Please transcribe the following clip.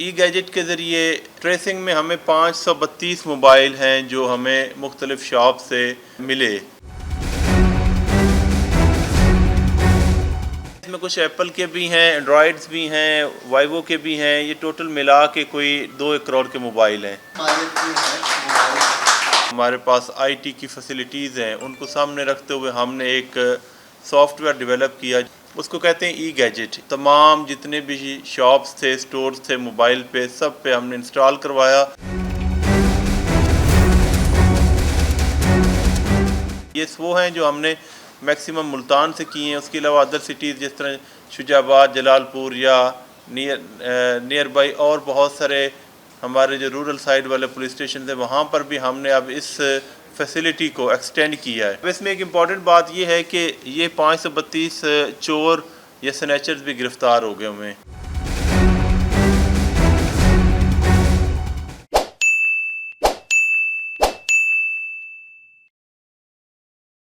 ई gadget के ज़रिए tracing में हमें 532 मोबाइल हैं जो हमें मुख्तलिफ़ शॉप से मिले। इसमें कुछ एप्पल के भी हैं, एंड्रॉयड्स भी हैं, वाइवो के भी हैं। ये टोटल मिला के कोई 2-1 करोड़ के मोबाइल हैं। हमारे पास आईटी की फैसिलिटीज़ हैं, उनको सामने रखते हुए हमने एक सॉफ्टवेयर डेवलप किया, उसको कहते हैं ई गैजेट। तमाम जितने भी शॉप्स थे, स्टोर्स थे मोबाइल पे, सब पे हमने इंस्टॉल करवाया। ये वो हैं जो हमने मैक्सिमम मुल्तान से किए हैं। उसके अलावा अदर सिटीज़ जिस तरह शुजाबाद, जलालपुर या नियर बाई और बहुत सारे हमारे जो रूरल साइड वाले पुलिस स्टेशन थे, वहाँ पर भी हमने अब इस फैसिलिटी को एक्सटेंड किया है। इसमें एक इम्पॉर्टेंट बात ये है कि ये 532 चोर या स्नैचर्स भी गिरफ़्तार हो गए हुए हैं।